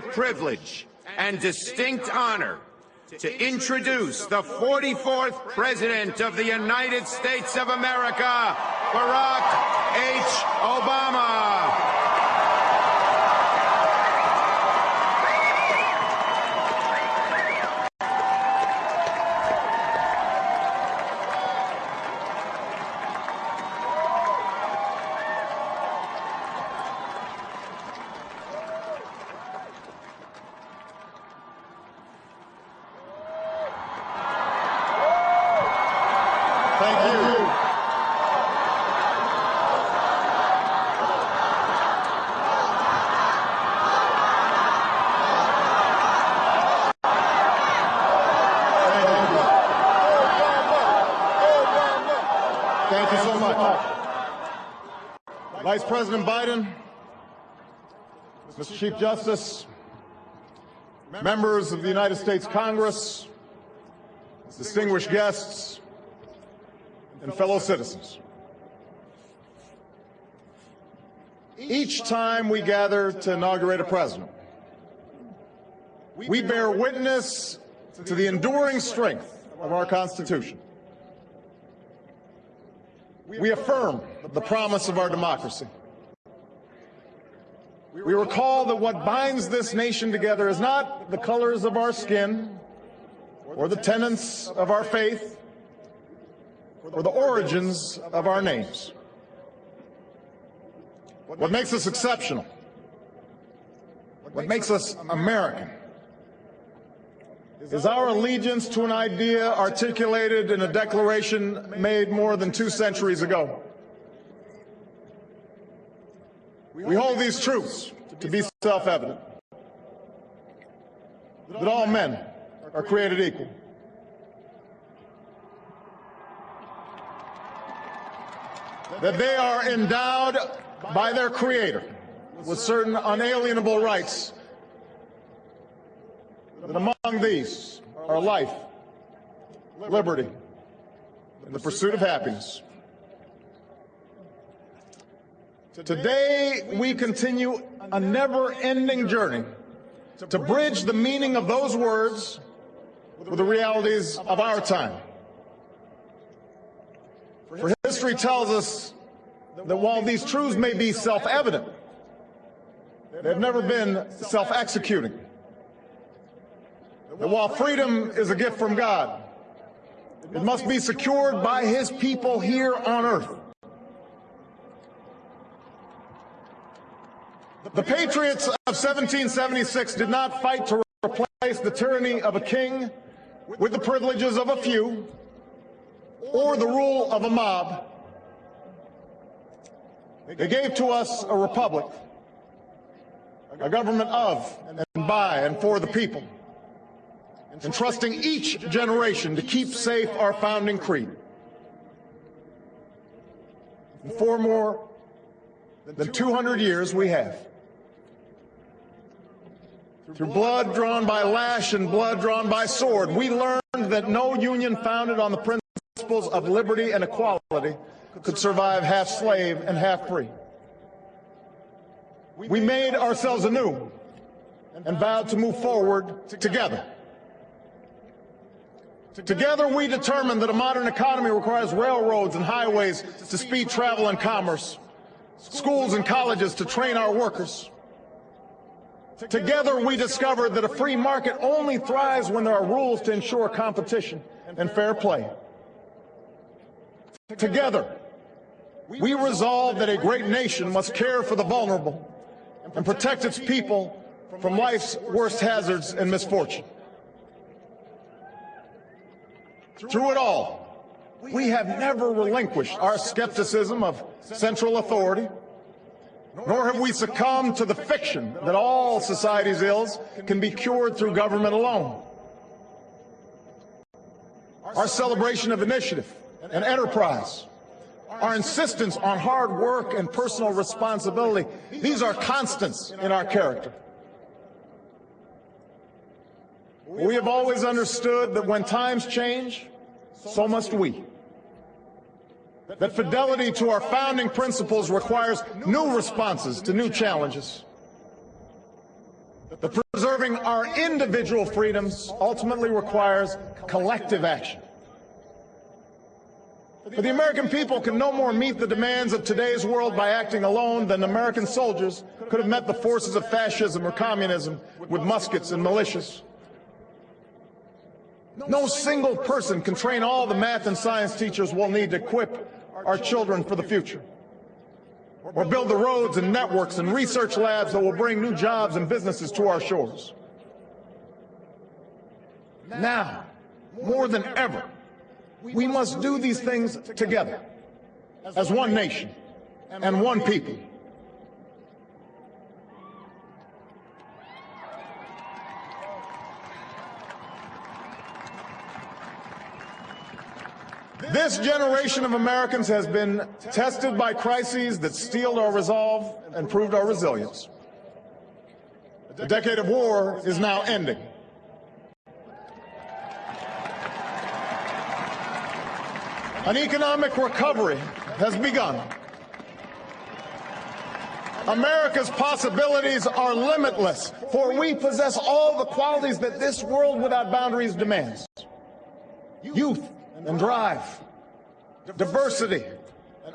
privilege and distinct honor to introduce the 44th President of the United States of America, Barack H. Obama. Thank you. Thank you so much. Vice President Biden, Mr. Chief Justice, members of the United States Congress, distinguished guests, and fellow citizens. Each time we gather to inaugurate a president, we bear witness to the enduring strength of our Constitution. We affirm the promise of our democracy. We recall that what binds this nation together is not the colors of our skin or the tenets of our faith or the origins of our names. What makes us exceptional, what makes us American, is our allegiance to an idea articulated in a declaration made more than 2 centuries ago. We hold these truths to be self-evident, that all men are created equal, that they are endowed by their Creator with certain unalienable rights, that among these are life, liberty, and the pursuit of happiness. Today, we continue a never-ending journey to bridge the meaning of those words with the realities of our time. For history tells us that while these truths may be self-evident, they've never been self-executing. That while freedom is a gift from God, it must be secured by His people here on earth. The patriots of 1776 did not fight to replace the tyranny of a king with the privileges of a few or the rule of a mob. They gave to us a republic, a government of and by and for the people, entrusting each generation to keep safe our founding creed. And for more than 200 years we have. Through blood drawn by lash and blood drawn by sword, we learned that no union founded on the principles of liberty and equality could survive half slave and half free. We made ourselves anew and vowed to move forward together. Together we determined that a modern economy requires railroads and highways to speed travel and commerce, schools and colleges to train our workers. Together we discovered that a free market only thrives when there are rules to ensure competition and fair play. Together we resolved that a great nation must care for the vulnerable and protect its people from life's worst hazards and misfortune. Through it all, we have never relinquished our skepticism of central authority, nor have we succumbed to the fiction that all society's ills can be cured through government alone. Our celebration of initiative and enterprise, our insistence on hard work and personal responsibility, these are constants in our character. We have always understood that when times change, so must we. That fidelity to our founding principles requires new responses to new challenges. that preserving our individual freedoms ultimately requires collective action. For the American people can no more meet the demands of today's world by acting alone than American soldiers could have met the forces of fascism or communism with muskets and militias. No single person can train all the math and science teachers we'll need to equip our children for the future, or build the roads and networks and research labs that will bring new jobs and businesses to our shores. Now, more than ever, we must do these things together, as one nation and one people. This generation of Americans has been tested by crises that steeled our resolve and proved our resilience. The decade of war is now ending. An economic recovery has begun. America's possibilities are limitless, for we possess all the qualities that this world without boundaries demands. Youth and drive, diversity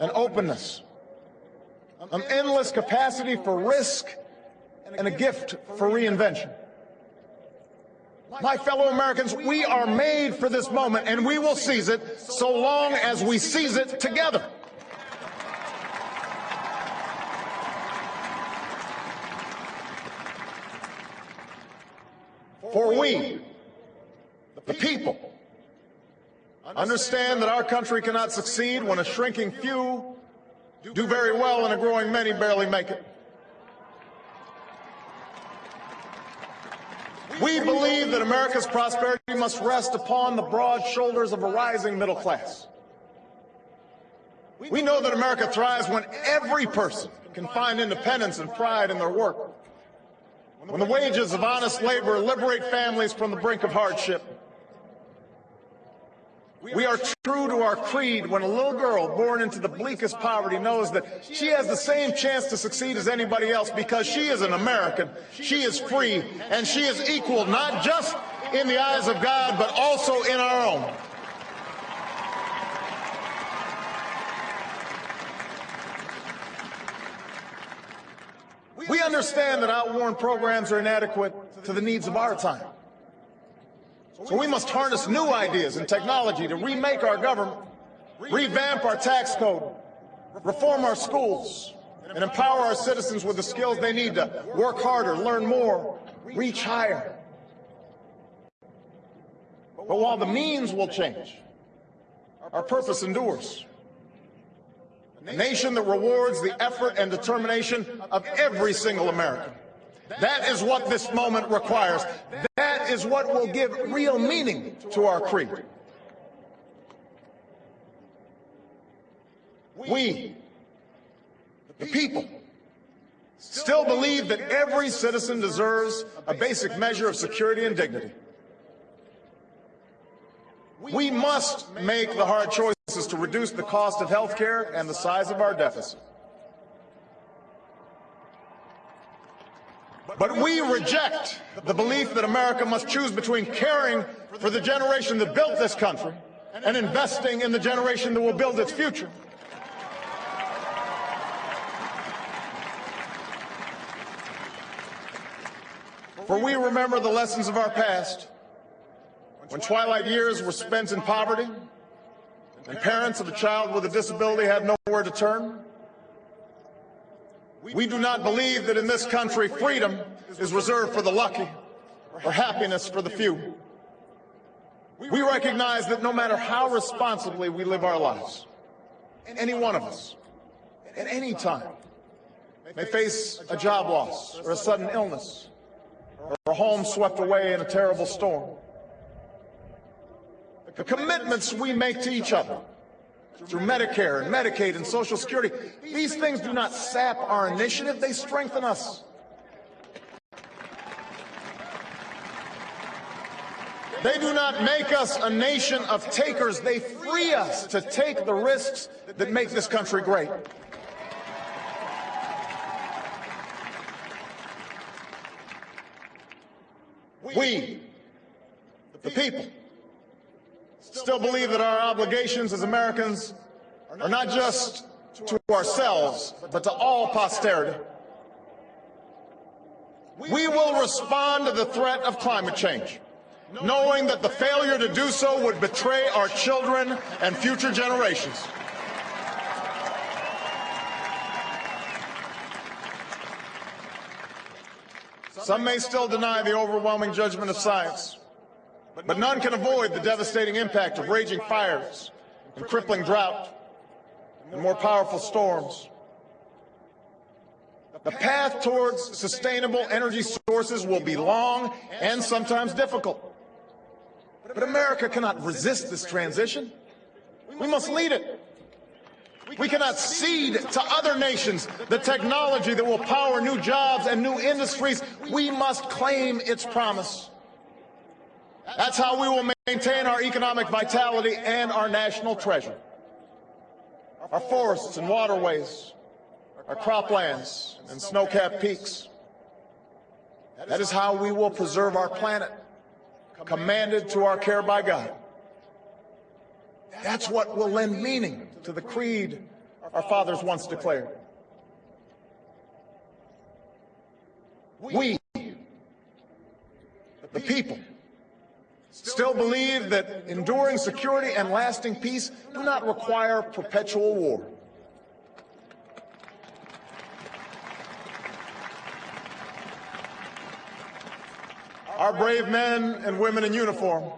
and openness, an endless capacity for risk, and a gift for reinvention. My fellow Americans, we are made for this moment, and we will seize it so long as we seize it together. For we, the people, understand that our country cannot succeed when a shrinking few do very well and a growing many barely make it. We believe that America's prosperity must rest upon the broad shoulders of a rising middle class. We know that America thrives when every person can find independence and pride in their work, when the wages of honest labor liberate families from the brink of hardship. We are true to our creed when a little girl born into the bleakest poverty knows that she has the same chance to succeed as anybody else because she is an American, she is free, and she is equal not just in the eyes of God, but also in our own. We understand that outworn programs are inadequate to the needs of our time. So we must harness new ideas and technology to remake our government, revamp our tax code, reform our schools, and empower our citizens with the skills they need to work harder, learn more, reach higher. But while the means will change, our purpose endures. A nation that rewards the effort and determination of every single American. That is what this moment requires. That is what will give real meaning to our creed. We, the people, still believe that every citizen deserves a basic measure of security and dignity. We must make the hard choices to reduce the cost of health care and the size of our deficit. But we reject the belief that America must choose between caring for the generation that built this country and investing in the generation that will build its future. For we remember the lessons of our past, when twilight years were spent in poverty and parents of a child with a disability had nowhere to turn. We do not believe that in this country freedom is reserved for the lucky or happiness for the few. We recognize that no matter how responsibly we live our lives, any one of us, at any time, may face a job loss or a sudden illness or a home swept away in a terrible storm. The commitments we make to each other through Medicare and Medicaid and Social Security, these things do not sap our initiative, they strengthen us. They do not make us a nation of takers, they free us to take the risks that make this country great. We, the people, still believe that our obligations as Americans are not just to ourselves, but to all posterity. We will respond to the threat of climate change, knowing that the failure to do so would betray our children and future generations. Some may still deny the overwhelming judgment of science, but none can avoid the devastating impact of raging fires and crippling drought and more powerful storms. The path towards sustainable energy sources will be long and sometimes difficult. But America cannot resist this transition. We must lead it. We cannot cede to other nations the technology that will power new jobs and new industries. We must claim its promise. That's how we will maintain our economic vitality and our national treasure. Our forests and waterways, our croplands and snow-capped peaks. That is how we will preserve our planet, commanded to our care by God. That's what will lend meaning to the creed our fathers once declared. We, the people, still believe that enduring security and lasting peace do not require perpetual war. Our brave men and women in uniform,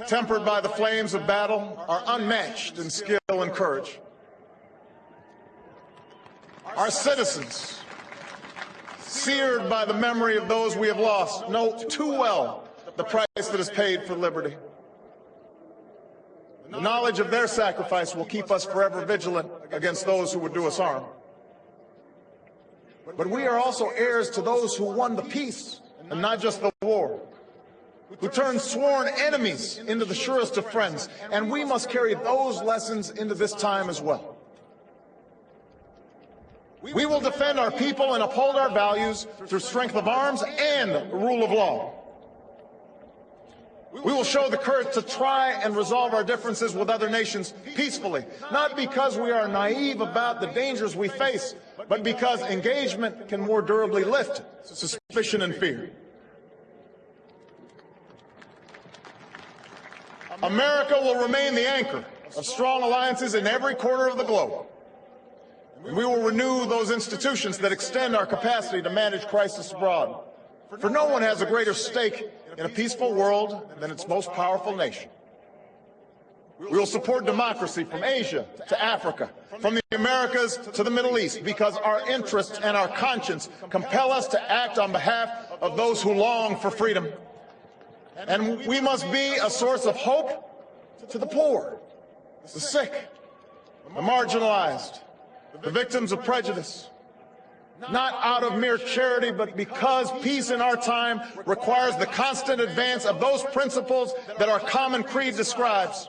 tempered by the flames of battle, are unmatched in skill and courage. Our citizens, seared by the memory of those we have lost, know too well the price that is paid for liberty. The knowledge of their sacrifice will keep us forever vigilant against those who would do us harm. But we are also heirs to those who won the peace and not just the war, who turned sworn enemies into the surest of friends, and we must carry those lessons into this time as well. We will defend our people and uphold our values through strength of arms and rule of law. We will show the courage to try and resolve our differences with other nations peacefully, not because we are naive about the dangers we face, but because engagement can more durably lift suspicion and fear. America will remain the anchor of strong alliances in every corner of the globe. We will renew those institutions that extend our capacity to manage crisis abroad. For no one has a greater stake in a peaceful world than its most powerful nation. We will support democracy from Asia to Africa, from the Americas to the Middle East, because our interests and our conscience compel us to act on behalf of those who long for freedom. And we must be a source of hope to the poor, the sick, the marginalized, the victims of prejudice. Not out of mere charity, but because peace in our time requires the constant advance of those principles that our common creed describes: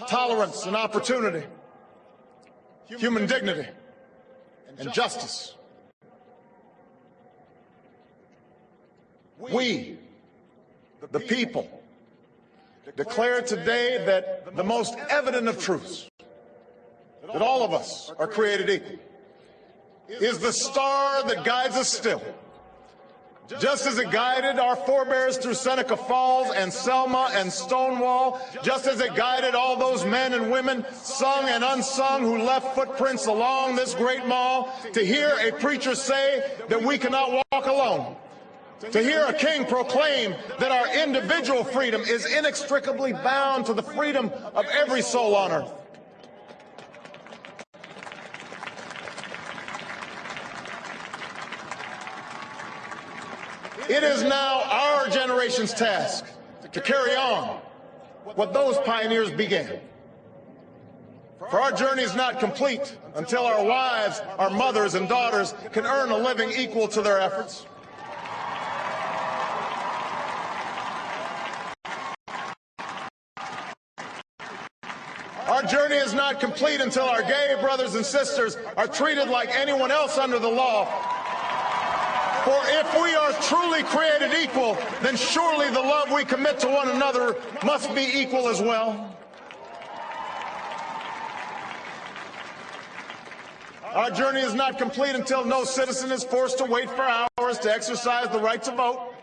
tolerance and opportunity, human dignity, and justice. We, the people, declare today that the most evident of truths, that all of us are created equal, is the star that guides us still. Just as it guided our forebears through Seneca Falls and Selma and Stonewall, just as it guided all those men and women, sung and unsung, who left footprints along this great mall, to hear a preacher say that we cannot walk alone, to hear a king proclaim that our individual freedom is inextricably bound to the freedom of every soul on earth. It is now our generation's task to carry on what those pioneers began. For our journey is not complete until our wives, our mothers, and daughters can earn a living equal to their efforts. Our journey is not complete until our gay brothers and sisters are treated like anyone else under the law. For if we are truly created equal, then surely the love we commit to one another must be equal as well. Our journey is not complete until no citizen is forced to wait for hours to exercise the right to vote.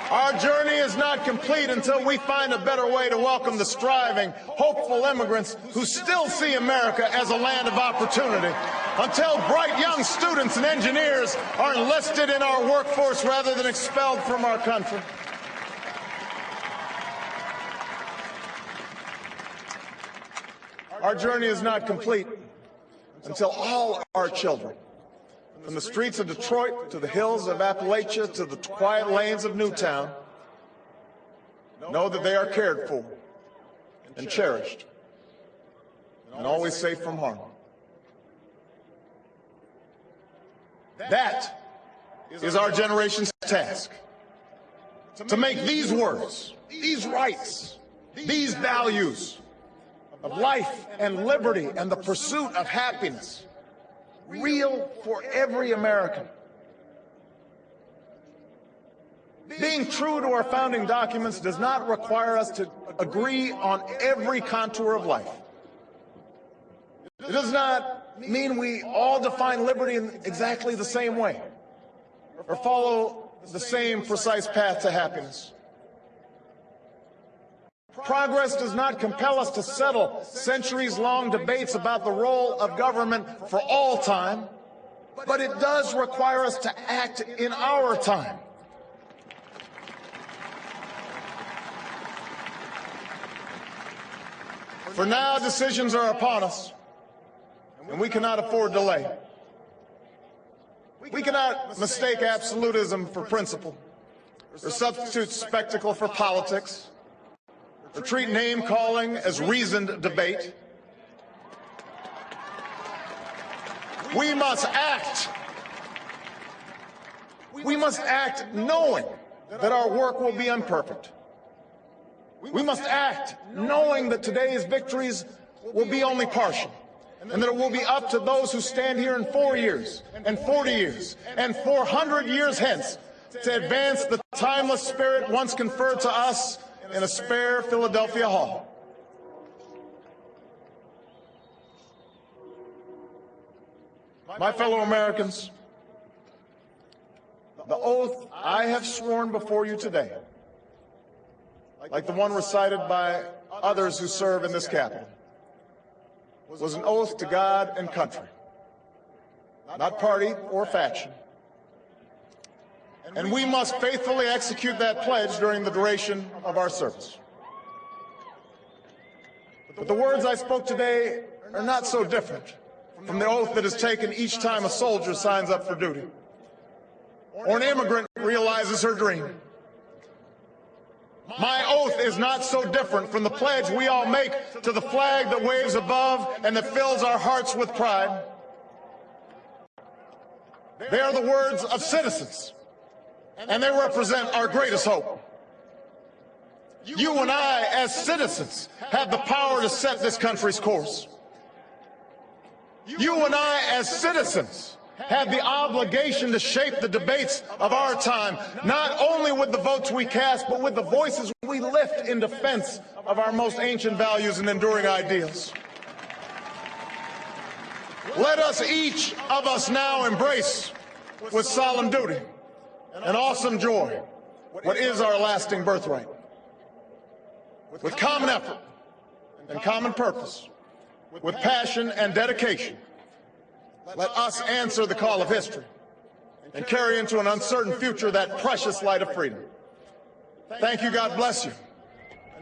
Our journey is not complete until we find a better way to welcome the striving, hopeful immigrants who still see America as a land of opportunity. Until bright young students and engineers are enlisted in our workforce rather than expelled from our country. Our journey is not complete until all our children, from the streets of Detroit to the hills of Appalachia to the quiet lanes of Newtown, know that they are cared for and cherished and always safe from harm. That is our generation's task, to make these words, these rights, these values of life and liberty and the pursuit of happiness real for every American. Being true to our founding documents does not require us to agree on every contour of life. It does not mean we all define liberty in exactly the same way or follow the same precise path to happiness. Progress does not compel us to settle centuries-long debates about the role of government for all time, but it does require us to act in our time. For now, decisions are upon us, and we cannot afford delay. We cannot mistake absolutism for principle, or substitute spectacle for politics, or treat name-calling as reasoned debate. We must act. We must act knowing that our work will be imperfect. We must act knowing that today's victories will be only partial, and that it will be up to those who stand here in 4 years, and 40 years, and 400 years hence to advance the timeless spirit once conferred to us in a spare Philadelphia hall. My fellow Americans, the oath I have sworn before you today, like the one recited by others who serve in this Capitol, was an oath to God and country, not party or faction. And we must faithfully execute that pledge during the duration of our service. But the words I spoke today are not so different from the oath that is taken each time a soldier signs up for duty, or an immigrant realizes her dream. My oath is not so different from the pledge we all make to the flag that waves above and that fills our hearts with pride. They are the words of citizens, and they represent our greatest hope. You and I, as citizens, have the power to set this country's course. You and I, as citizens, have the obligation to shape the debates of our time, not only with the votes we cast, but with the voices we lift in defense of our most ancient values and enduring ideals. Let us, each of us, now embrace with solemn duty and awesome joy what is our lasting birthright. With common effort and common purpose, with passion and dedication, let us answer the call of history and carry into an uncertain future that precious light of freedom. Thank you, God bless you,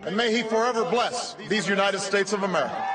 and may He forever bless these United States of America.